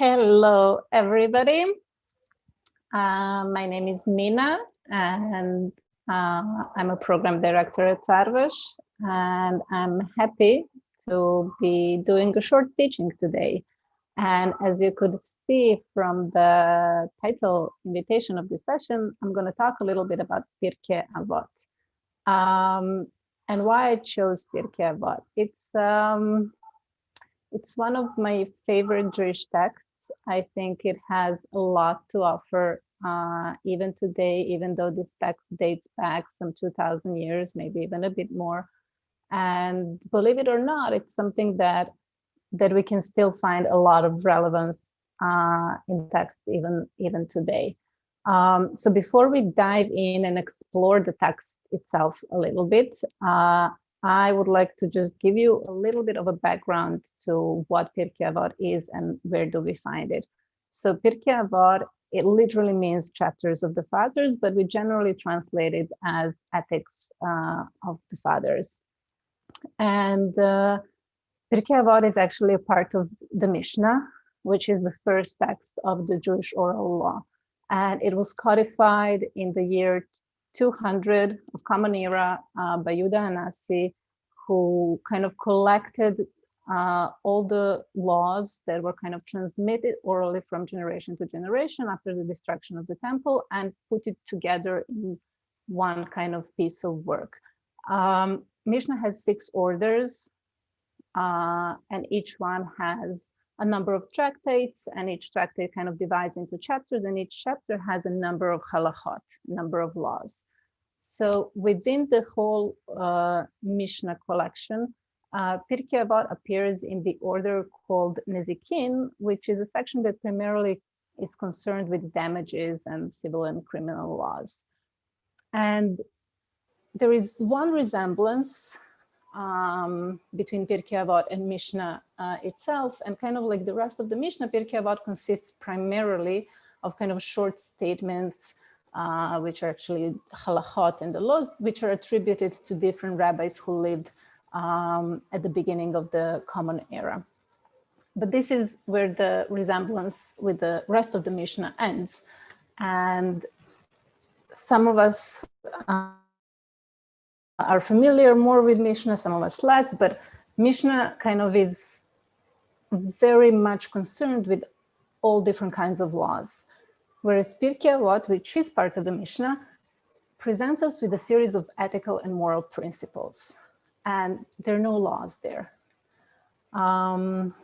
Hello, everybody. My name is Mina, and I'm a program director at Sarvash, and I'm happy to be doing a short teaching today. And as you could see from the title invitation of this session, I'm going to talk a little bit about Pirkei Avot. And why I chose Pirkei Avot. It's one of my favorite Jewish texts. I think it has a lot to offer even today, even though this text dates back some 2,000 years, maybe even a bit more. And believe it or not, it's something that we can still find a lot of relevance in text even today. So before we dive in and explore the text itself a little bit, I would like to just give you a little bit of a background to what Pirkei Avot is and where do we find it. So Pirkei Avot, it literally means chapters of the fathers, but we generally translate it as ethics of the fathers. And Pirkei Avot is actually a part of the Mishnah, which is the first text of the Jewish oral law. And it was codified in the year 200 of Common Era by Yehuda Hanassi, who kind of collected all the laws that were kind of transmitted orally from generation to generation after the destruction of the temple and put it together in one kind of piece of work. Mishnah has 6 orders, and each one has a number of tractates, and each tractate kind of divides into chapters, and each chapter has a number of halachot, number of laws. So within the whole Mishnah collection, Pirkei Avot appears in the order called Nezikin, which is a section that primarily is concerned with damages and civil and criminal laws. And there is one resemblance between Pirkei Avot and Mishnah itself, and kind of like the rest of the Mishnah, Pirkei Avot consists primarily of kind of short statements, which are actually halachot and the laws, which are attributed to different rabbis who lived at the beginning of the Common Era. But this is where the resemblance with the rest of the Mishnah ends. And some of us are familiar more with Mishnah, some of us less, but Mishnah kind of is very much concerned with all different kinds of laws. Whereas Pirkei Avot, which is part of the Mishnah, presents us with a series of ethical and moral principles. And there are no laws there. And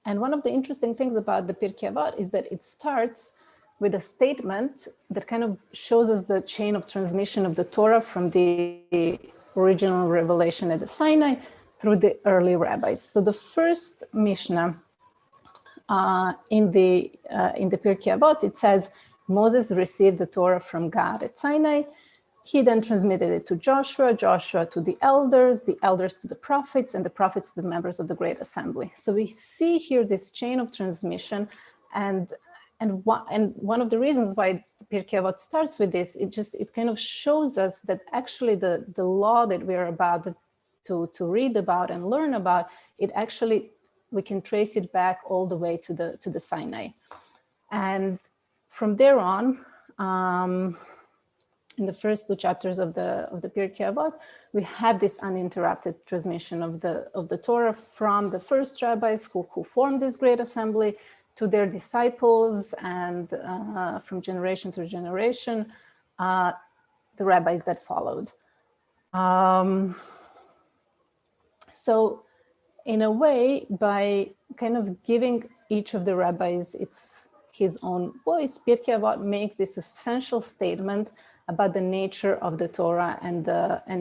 one of the interesting things about the Pirkei Avot is that it starts with a statement that kind of shows us the chain of transmission of the Torah from the original revelation at the Sinai through the early rabbis. So the first Mishnah in the Pirkei Avot, it says, Moses received the Torah from God at Sinai. He then transmitted it to Joshua, Joshua to the elders to the prophets, and the prophets to the members of the Great Assembly. So we see here this chain of transmission, and one of the reasons why Pirkei Avot starts with this, it kind of shows us that actually the law that we're about to read about and learn about, it actually, we can trace it back all the way to the Sinai. And from there on, in the first 2 chapters of the Pirkei Avot, we have this uninterrupted transmission of the Torah from the first rabbis who formed this great assembly to their disciples, and from generation to generation, the rabbis that followed. So in a way, by kind of giving each of the rabbis his own voice, Pirkei Avot makes this essential statement about the nature of the Torah and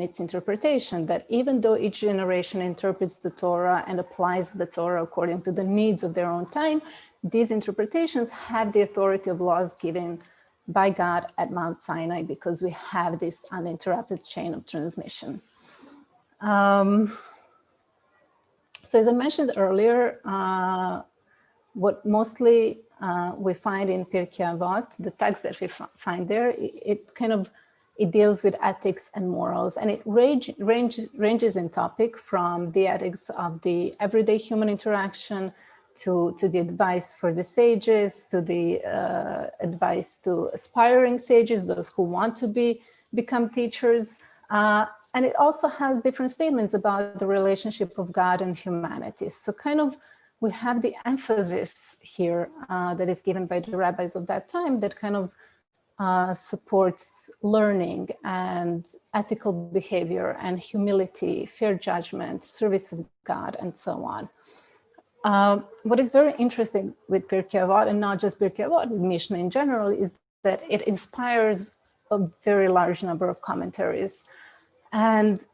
its interpretation, that even though each generation interprets the Torah and applies the Torah according to the needs of their own time, these interpretations have the authority of laws given by God at Mount Sinai, because we have this uninterrupted chain of transmission. So as I mentioned earlier, what mostly we find in Pirkei Avot, the text that we find there, it deals with ethics and morals, and it ranges in topic from the ethics of the everyday human interaction to the advice for the sages, to the advice to aspiring sages, those who want to become teachers. And it also has different statements about the relationship of God and humanity. So kind of we have the emphasis here that is given by the rabbis of that time that kind of supports learning and ethical behavior and humility, fair judgment, service of God, and so on. What is very interesting with Pirkei Avot, and not just Pirkei Avot, with Mishnah in general, is that it inspires a very large number of commentaries. And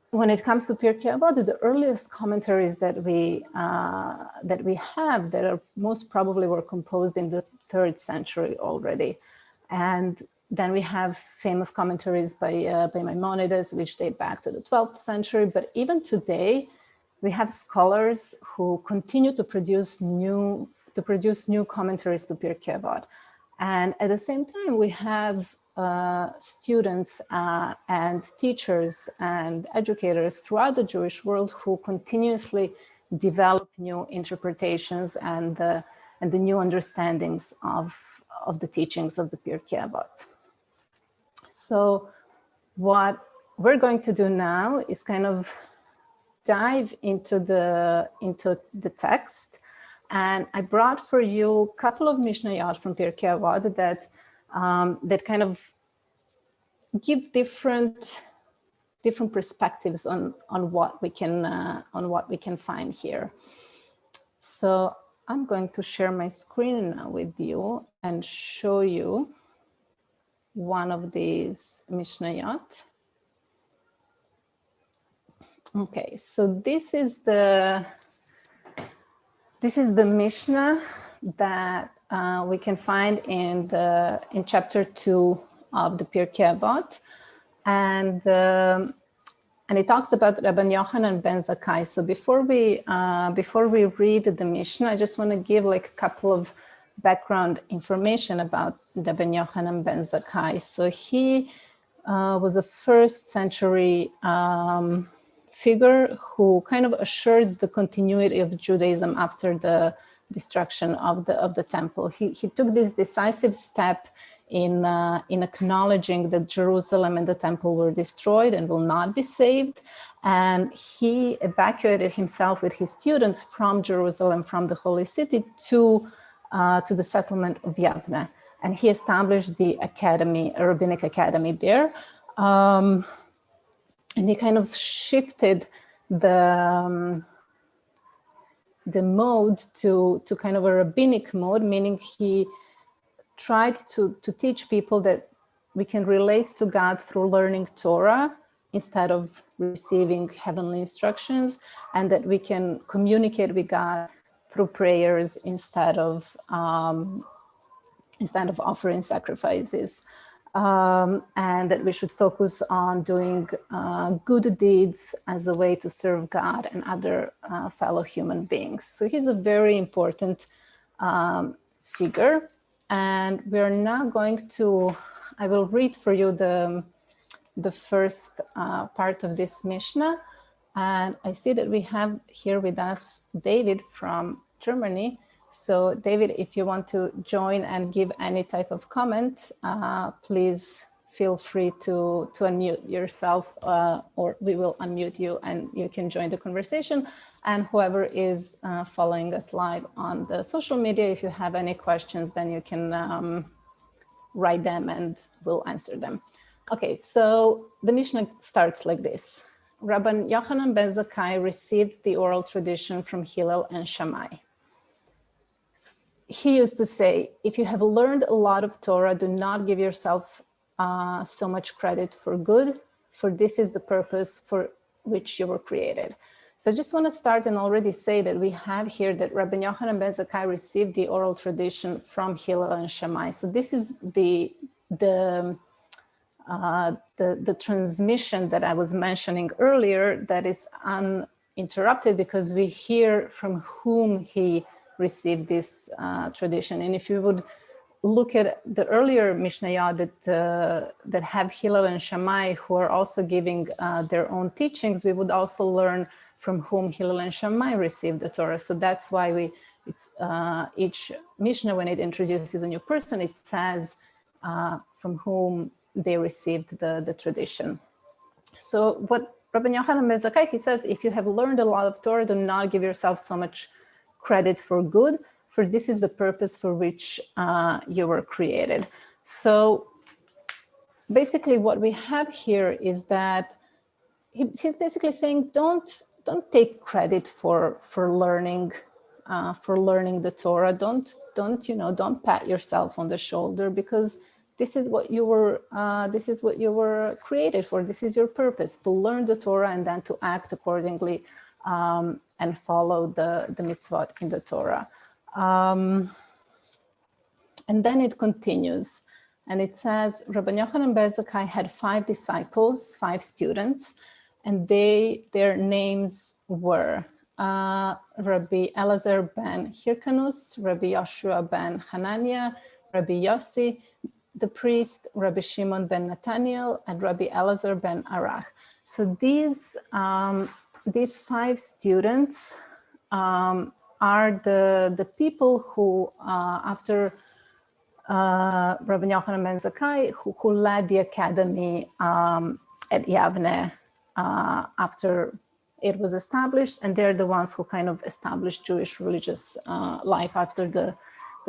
when it comes to Pirkei Avot, the earliest commentaries that we have that are most probably were composed in the 3rd century already. And then we have famous commentaries by Maimonides, which date back to the 12th century. But even today, we have scholars who continue to produce new commentaries to Pirkei Avot. And at the same time, we have students and teachers and educators throughout the Jewish world who continuously develop new interpretations and the new understandings of the teachings of the Pirkei Avot. So what we're going to do now is kind of dive into the text, and I brought for you a couple of Mishnayot from Pirkei Avot that kind of give different perspectives on what we can find here. So I'm going to share my screen now with you and show you one of these Mishnayot. Okay, so this is the Mishnah that we can find in chapter 2 of the Pirkei Avot, and it talks about Rabban Yohan ben Zakai. So before we read the Mishnah, I just want to give like a couple of background information about Rabban Yohan ben Zakai. So he was a 1st century figure who kind of assured the continuity of Judaism after the destruction of the temple. He took this decisive step in acknowledging that Jerusalem and the temple were destroyed and will not be saved. And he evacuated himself with his students from Jerusalem, from the holy city, to the settlement of Yavne. And he established the academy, a rabbinic academy there. And he kind of shifted the mode to kind of a rabbinic mode, meaning he tried to teach people that we can relate to God through learning Torah instead of receiving heavenly instructions, and that we can communicate with God through prayers instead of offering sacrifices. And that we should focus on doing good deeds as a way to serve God and other fellow human beings. So he's a very important figure. And we are now going to, I will read for you the first part of this Mishnah. And I see that we have here with us David from Germany. So David, if you want to join and give any type of comment, please feel free to unmute yourself, or we will unmute you and you can join the conversation. And whoever is following us live on the social media, if you have any questions, then you can write them and we'll answer them. Okay, so the Mishnah starts like this. Rabban Yochanan ben Zakai received the oral tradition from Hillel and Shammai. He used to say, if you have learned a lot of Torah, do not give yourself so much credit for good, for this is the purpose for which you were created. So I just want to start and already say that we have here that Rabban Yochanan ben Zakai received the oral tradition from Hillel and Shammai. So this is the transmission that I was mentioning earlier that is uninterrupted because we hear from whom he received this tradition. And if you would look at the earlier Mishnayot that have Hillel and Shammai who are also giving their own teachings, we would also learn from whom Hillel and Shammai received the Torah. So that's why it's each Mishnah, when it introduces a new person, it says from whom they received the tradition. So what Rabbi Yohan ben Zakai, he says, if you have learned a lot of Torah, do not give yourself so much credit for good, for this is the purpose for which you were created. So basically what we have here is that he's basically saying, don't take credit for learning the Torah. Don't pat yourself on the shoulder, because this is what you were created for. This is your purpose, to learn the Torah and then to act accordingly and follow the mitzvot in the Torah. And then it continues, and it says, Rabbi Yochanan ben Zakai had 5 disciples, 5 students, and their names were Rabbi Elazar ben Hyrcanus, Rabbi Yoshua ben Hananiah, Rabbi Yossi, the priest, Rabbi Shimon ben Nathaniel, and Rabbi Elazar ben Arach. So these 5 students are the people who, after Rabbi Yochanan ben Zakai, who led the academy at Yavne after it was established, and they're the ones who kind of established Jewish religious life after the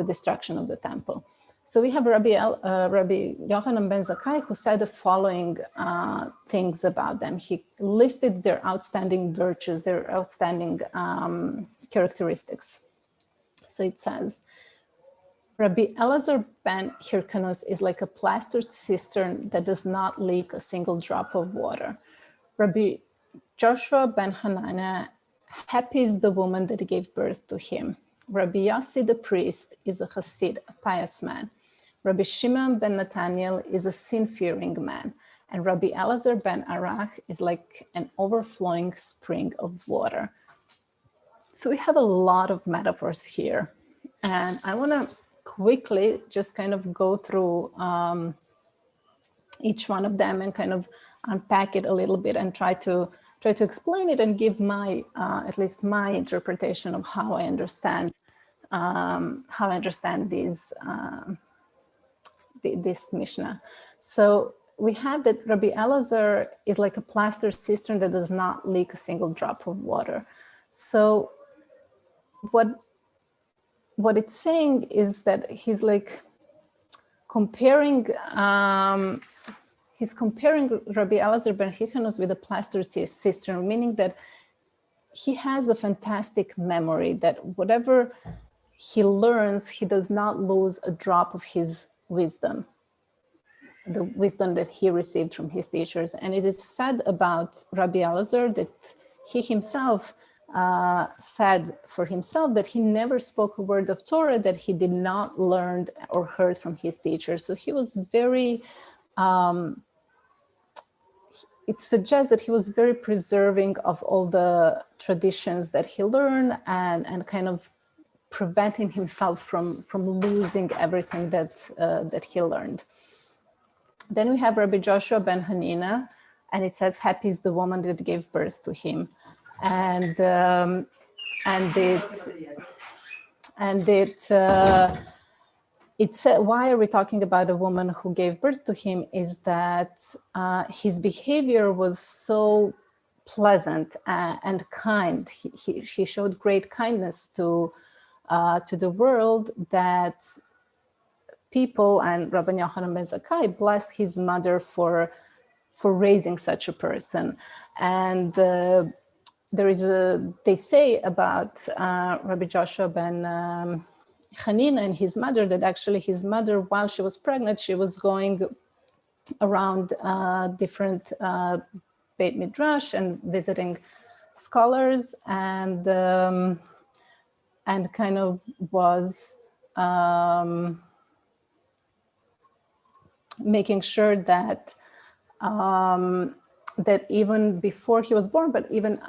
destruction of the temple. So we have Rabbi Yochanan ben Zakai, who said the following things about them. He listed their outstanding virtues, their outstanding characteristics. So it says, Rabbi Elazar ben Hyrcanus is like a plastered cistern that does not leak a single drop of water. Rabbi Joshua ben Hananiah, happy is the woman that gave birth to him. Rabbi Yossi the priest is a Hasid, a pious man. Rabbi Shimon ben Nathaniel is a sin-fearing man. And Rabbi Elazar ben Arach is like an overflowing spring of water. So we have a lot of metaphors here. And I want to quickly just kind of go through each one of them and kind of unpack it a little bit and try to explain it and give my at least my interpretation of how I understand this Mishnah. So we have that Rabbi Elazar is like a plaster cistern that does not leak a single drop of water. So what it's saying is that he's like comparing he's comparing Rabbi Elazar ben Hyrcanus with a plaster cistern, meaning that he has a fantastic memory, that whatever he learns, he does not lose a drop of his wisdom, the wisdom that he received from his teachers. And it is said about Rabbi Elazar that he himself said for himself that he never spoke a word of Torah that he did not learn or heard from his teachers. So he was very, it suggests that he was very preserving of all the traditions that he learned and kind of preventing himself from losing everything that he learned. Then we have Rabbi Joshua ben Hanina, and it says, happy is the woman that gave birth to him. And it's why are we talking about a woman who gave birth to him is that his behavior was so pleasant and kind. He showed great kindness to the world that people, and Rabbi Yochanan ben Zakai blessed his mother for raising such a person. And they say about Rabbi Joshua ben Hanina and his mother that actually his mother, while she was pregnant, she was going around different Beit Midrash and visiting scholars and kind of was making sure that that even before he was born, but even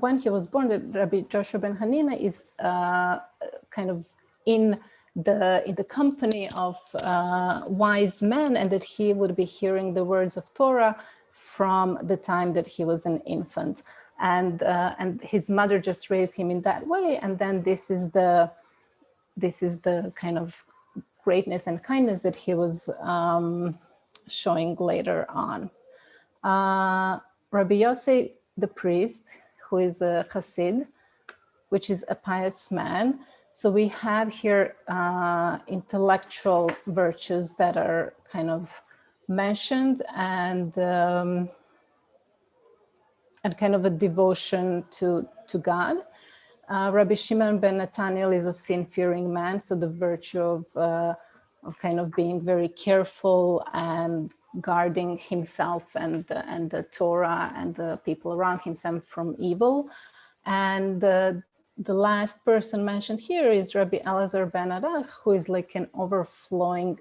when he was born, that Rabbi Joshua ben Hanina is kind of in the company of wise men, and that he would be hearing the words of Torah from the time that he was an infant. and his mother just raised him in that way, and then this is the kind of greatness and kindness that he was showing later on. Rabbi Yossi, the priest, who is a Chassid, which is a pious man. So we have here intellectual virtues that are kind of mentioned, and kind of a devotion to God. Rabbi Shimon ben Nathaniel is a sin-fearing man, so the virtue of kind of being very careful and guarding himself and the Torah and the people around himself from evil. And the last person mentioned here is Rabbi Elazar ben Arach, who is like an overflowing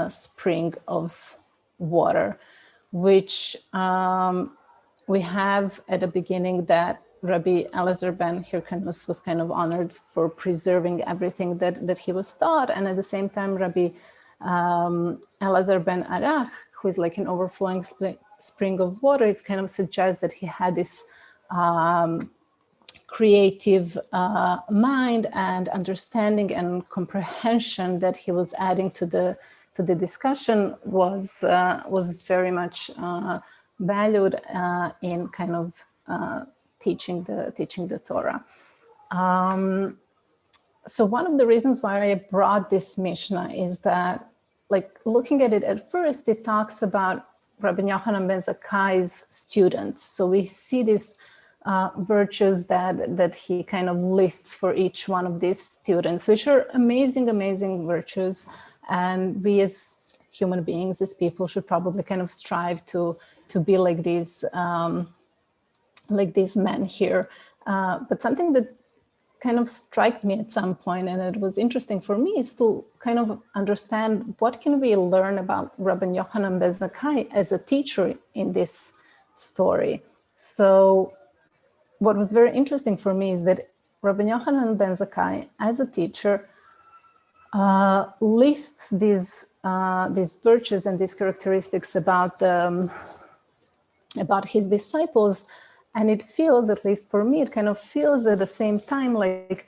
spring of water, which we have at the beginning that Rabbi Elazar ben Hyrcanus was kind of honored for preserving everything that he was taught. And at the same time, Rabbi Elazar ben Arach, who is like an overflowing spring of water, it kind of suggests that he had this creative mind and understanding and comprehension that he was adding to the discussion was very much valued in kind of teaching the Torah. So one of the reasons why I brought this Mishnah is that, like, looking at it at first, it talks about Rabbi Yohan ben Zakai's students. So we see these virtues that he kind of lists for each one of these students, which are amazing virtues. And we as human beings, as people, should probably kind of strive to be like these men here. But something that kind of struck me at some point, and it was interesting for me, is to kind of understand what can we learn about Rabbi Yohan ben Zakai as a teacher in this story. So what was very interesting for me is that Rabbi Yohan ben Zakai, as a teacher, lists these virtues and these characteristics about his disciples. And it feels, at least for me, it kind of feels at the same time like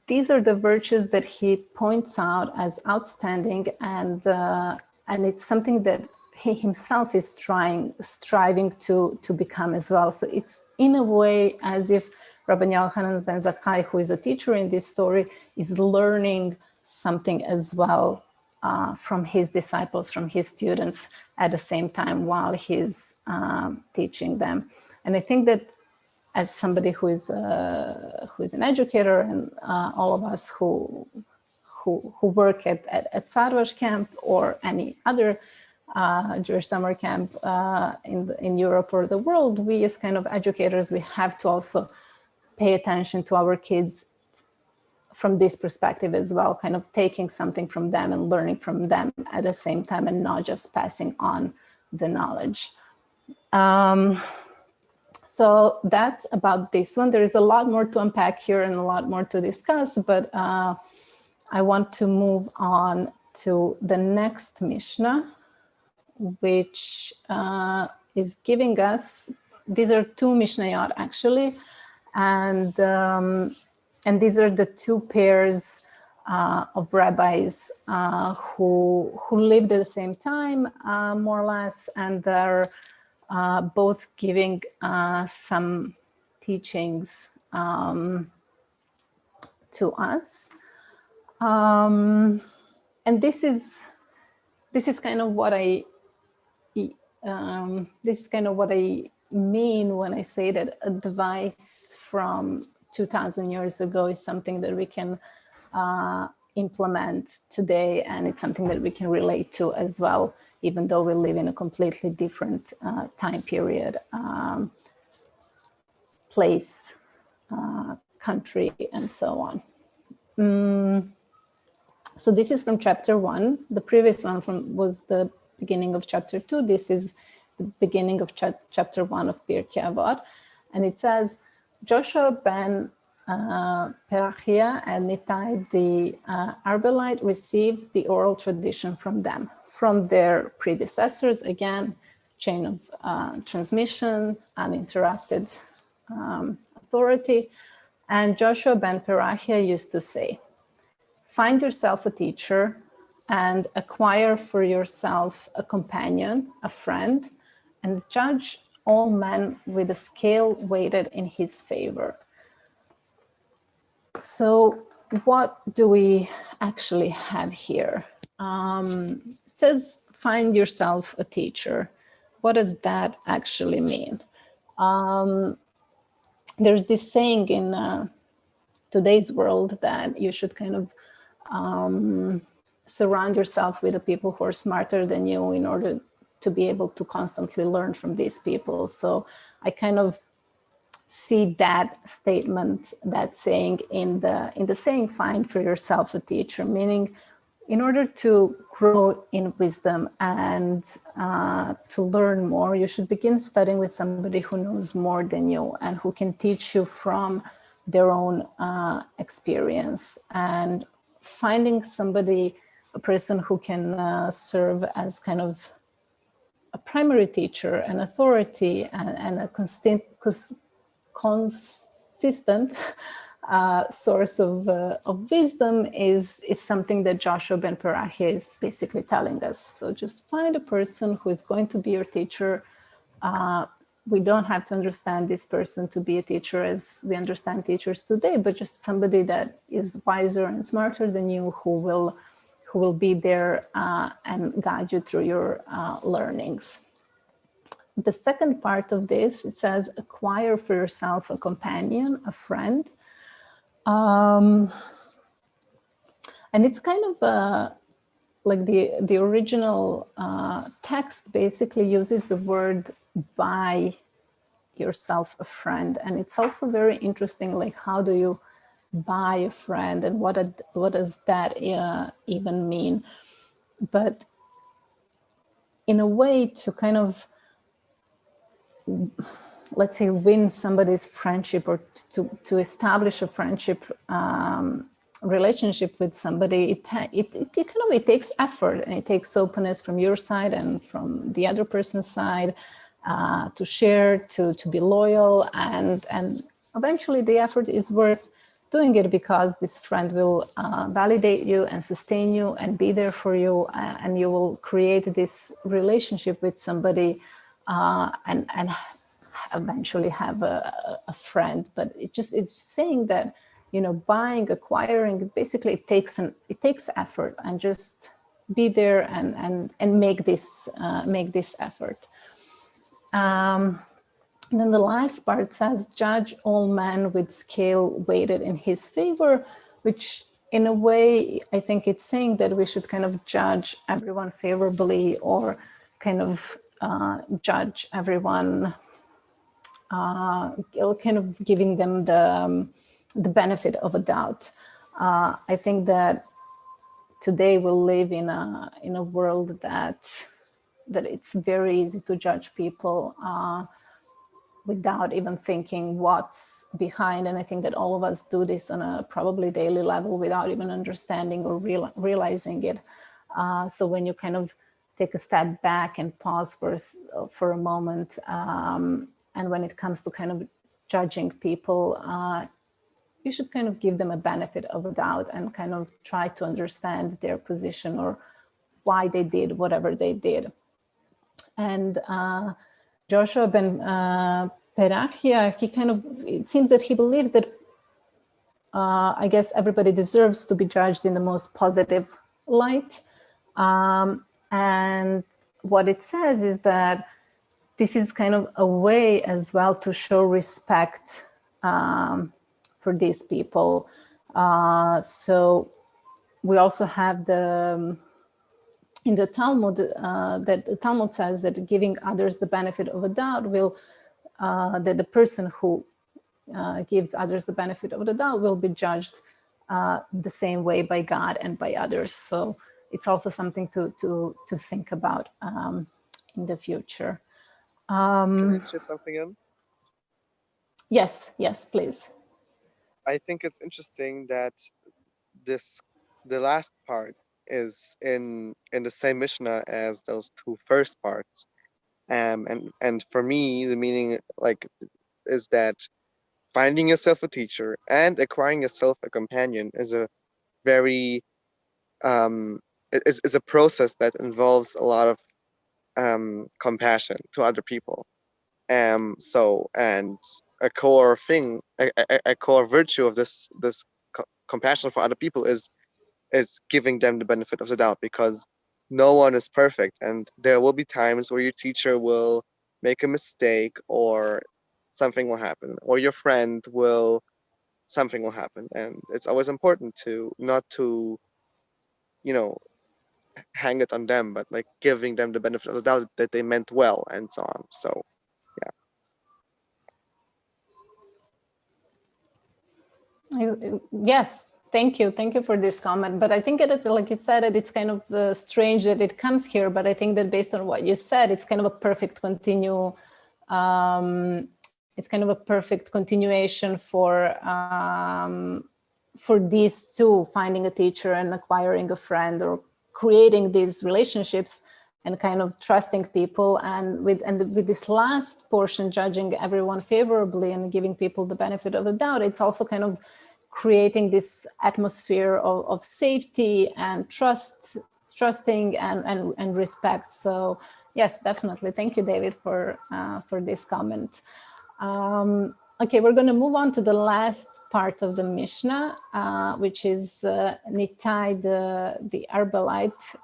these are the virtues that he points out as outstanding, and it's something that he himself is striving to become as well. So it's in a way as if Rabbi Yohan ben Zakai, who is a teacher in this story, is learning something as well from his disciples, from his students at the same time while he's teaching them. And I think that as somebody who is an educator, and all of us who work at Sarvash camp or any other Jewish summer camp in Europe or the world, we as kind of educators, we have to also pay attention to our kids from this perspective as well, kind of taking something from them and learning from them at the same time, and not just passing on the knowledge. So that's about this one. There is a lot more to unpack here and a lot more to discuss, but I want to move on to the next Mishnah, which is giving us, these are two Mishnayot actually, and these are the two pairs of rabbis who lived at the same time, more or less, and they're both giving some teachings to us, and this is kind of what I mean when I say that advice from 2,000 years ago is something that we can implement today, and it's something that we can relate to as well, even though we live in a completely different time period, place, country, and so on. So this is from chapter 1. The previous one was the beginning of chapter 2. This is the beginning of chapter 1 of Pirkei Avot. And it says, Joshua ben Perachia and Nitai the Arbelite received the oral tradition from them, from their predecessors. Again, chain of transmission, uninterrupted authority. And Joshua ben Perachia used to say, find yourself a teacher and acquire for yourself a companion, a friend, and judge all men with a scale weighted in his favor. So what do we actually have here? It says, find yourself a teacher. What does that actually mean? There's this saying in today's world that you should kind of surround yourself with the people who are smarter than you in order to be able to constantly learn from these people. So I kind of see that statement, that saying in the saying, find for yourself a teacher, meaning in order to grow in wisdom and to learn more, you should begin studying with somebody who knows more than you and who can teach you from their own experience. And finding somebody, a person who can serve as kind of a primary teacher, an authority, and a consistent source of wisdom is something that Joshua ben Perachia is basically telling us. So just find a person who is going to be your teacher. We don't have to understand this person to be a teacher as we understand teachers today, but just somebody that is wiser and smarter than you, who will be there and guide you through your learnings. The second part of this, it says, acquire for yourself a companion, a friend. And it's kind of like the original text basically uses the word buy yourself a friend. And it's also very interesting, like, how do you buy a friend and what does that even mean? But in a way to kind of, let's say, win somebody's friendship or to establish a friendship relationship with somebody, it takes effort and it takes openness from your side and from the other person's side to share, to be loyal, and eventually the effort is worth doing it because this friend will validate you and sustain you and be there for you, and you will create this relationship with somebody and eventually have a friend. But it's saying that, you know, buying, acquiring, basically it takes effort, and just be there and make this effort. And then the last part says, judge all men with scale weighted in his favor, which in a way, I think it's saying that we should kind of judge everyone favorably, or kind of judge everyone, kind of giving them the benefit of a doubt. I think that today we live in a world that it's very easy to judge people without even thinking what's behind. And I think that all of us do this on a probably daily level without even understanding or realizing it. So when you kind of take a step back and pause for a moment, and when it comes to kind of judging people, you should kind of give them a benefit of a doubt and kind of try to understand their position or why they did whatever they did. And Joshua ben Perachia, it seems that he believes that I guess everybody deserves to be judged in the most positive light. And what it says is that this is kind of a way as well to show respect for these people. So we also have in the Talmud, that the Talmud says that giving others the benefit of a doubt will, that the person who gives others the benefit of the doubt will be judged the same way by God and by others. So it's also something to think about in the future. Can I chip something in? Yes, please. I think it's interesting that the last part is in the same Mishnah as those two first parts, and for me the meaning, like, is that finding yourself a teacher and acquiring yourself a companion is a very is a process that involves a lot of compassion to other people. So and a core thing, a core virtue of this compassion for other people is giving them the benefit of the doubt, because no one is perfect, and there will be times where your teacher will make a mistake, or something will happen, or your friend will something will happen, and it's always important to not to you know hang it on them, but like giving them the benefit of the doubt that they meant well and so on. So yeah. Yes, thank you for this comment. But I think it, like you said, it's kind of strange that it comes here. But I think that based on what you said, it's kind of a perfect it's kind of a perfect continuation for these two, finding a teacher and acquiring a friend, or creating these relationships and kind of trusting people, and with this last portion, judging everyone favorably and giving people the benefit of the doubt. It's also kind of creating this atmosphere of safety and trusting and respect. So yes, definitely. Thank you, David, for this comment. Okay, we're going to move on to the last part of the Mishnah, which is Nitai, the Arbelite,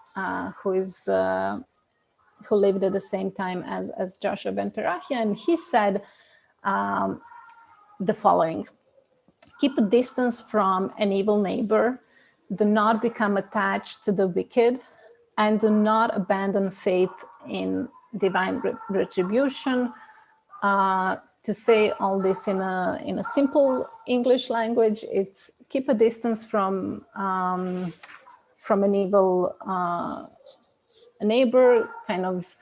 who lived at the same time as Joshua ben Perachia, and he said the following: keep a distance from an evil neighbor, do not become attached to the wicked, and do not abandon faith in divine retribution. To say all this in a simple English language, it's keep a distance from an evil neighbor, kind of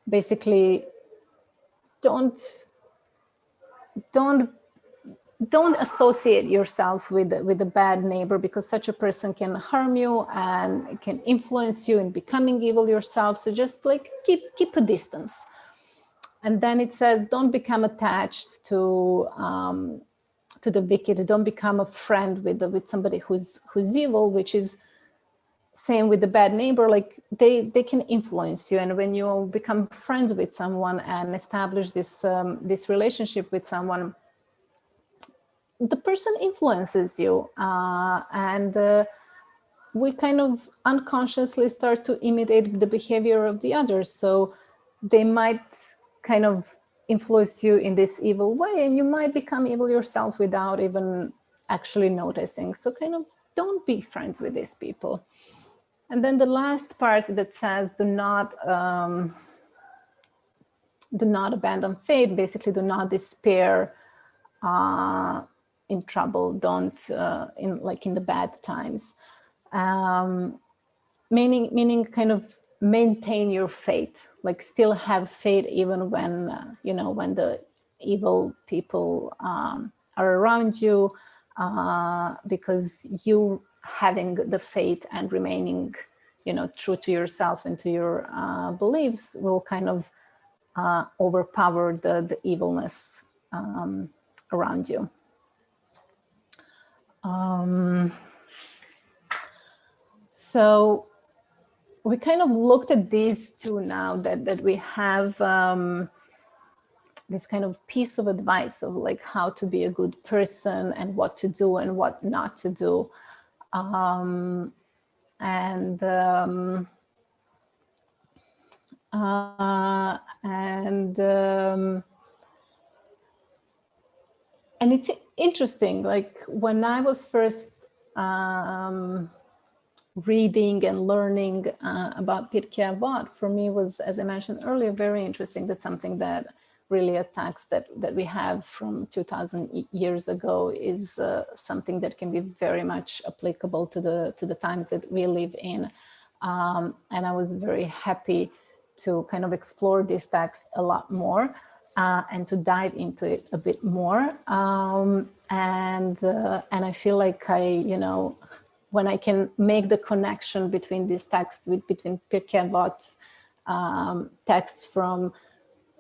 basically don't associate yourself with a bad neighbor, because such a person can harm you and can influence you in becoming evil yourself. So just like keep a distance. And then it says, don't become attached to the wicked. Don't become a friend with somebody who's evil, which is same with the bad neighbor. Like they can influence you, and when you become friends with someone and establish this relationship with someone, the person influences you, and we kind of unconsciously start to imitate the behavior of the others. So they might kind of influence you in this evil way, and you might become evil yourself without even actually noticing. So kind of don't be friends with these people. And then the last part that says do not abandon faith, basically do not despair in trouble, don't in the bad times, meaning kind of maintain your faith, like still have faith even when when the evil people are around you, because you having the faith and remaining true to yourself and to your beliefs will kind of overpower the evilness around you. So we kind of looked at these two now that we have this kind of piece of advice of like how to be a good person and what to do and what not to do. And it's interesting, like when I was first reading and learning about Pirkei Avot, for me was, as I mentioned earlier, very interesting. That's something that really attacks that we have from 2000 years ago is something that can be very much applicable to the times that we live in. And I was very happy to kind of explore this text a lot more and to dive into it a bit more. And I feel like when I can make the connection between this text, between Pirkei Avot texts from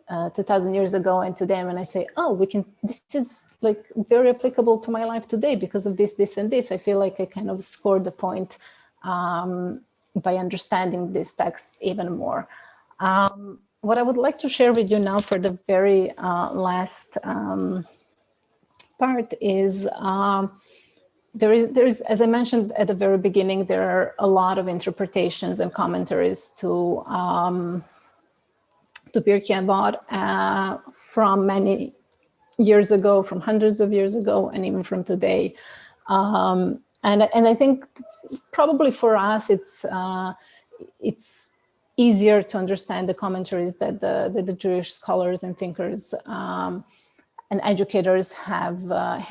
2,000 years ago and today, when I say, oh, this is like very applicable to my life today because of this, this, and this, I feel like I kind of scored the point by understanding this text even more. What I would like to share with you now for the very last part is there is, as I mentioned at the very beginning, there are a lot of interpretations and commentaries to Pirkei Avot from many years ago, from hundreds of years ago, and even from today. And I think probably for us, it's easier to understand the commentaries that the Jewish scholars and thinkers and educators have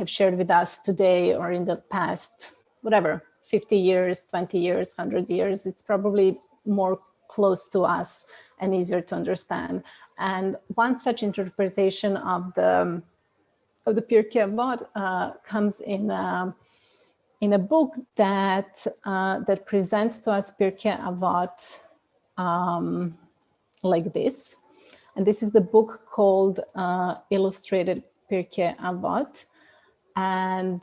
shared with us today or in the past, whatever, 50 years, 20 years, 100 years. It's probably more close to us and easier to understand. And one such interpretation of the Pirkei Avot comes in a book that presents to us Pirkei Avot like this. And this is the book called Illustrated Pirkei Avot. And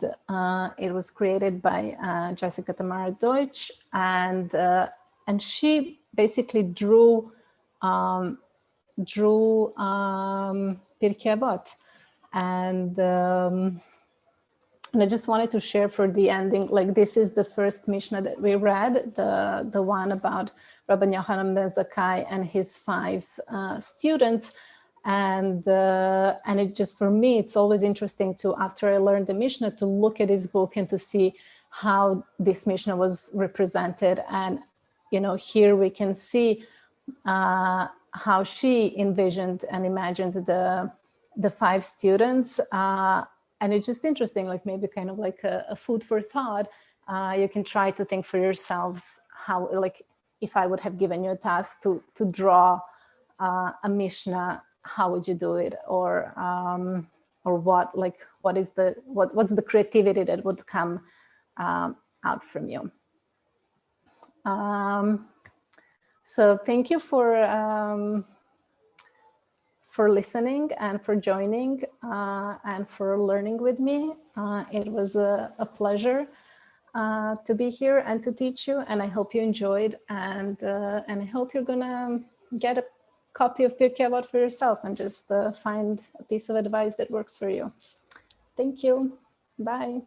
it was created by Jessica Tamara Deutsch. And she basically drew Pirkei Avot. And I just wanted to share for the ending, like this is the first Mishnah that we read, the one about Rabbi Yohan ben Zakai and his 5 students. And it just, for me, it's always interesting to, after I learned the Mishnah, to look at his book and to see how this Mishnah was represented. And, you know, here we can see how she envisioned and imagined the 5 students. And it's just interesting, like maybe kind of like a food for thought. You can try to think for yourselves how, like, if I would have given you a task to draw a Mishnah, how would you do it? Or what's the creativity that would come out from you? So thank you for listening and for joining and for learning with me. It was a pleasure to be here and to teach you, and I hope you enjoyed, and I hope you're gonna get a copy of Pirkei Avot for yourself and just find a piece of advice that works for you. Thank you. Bye.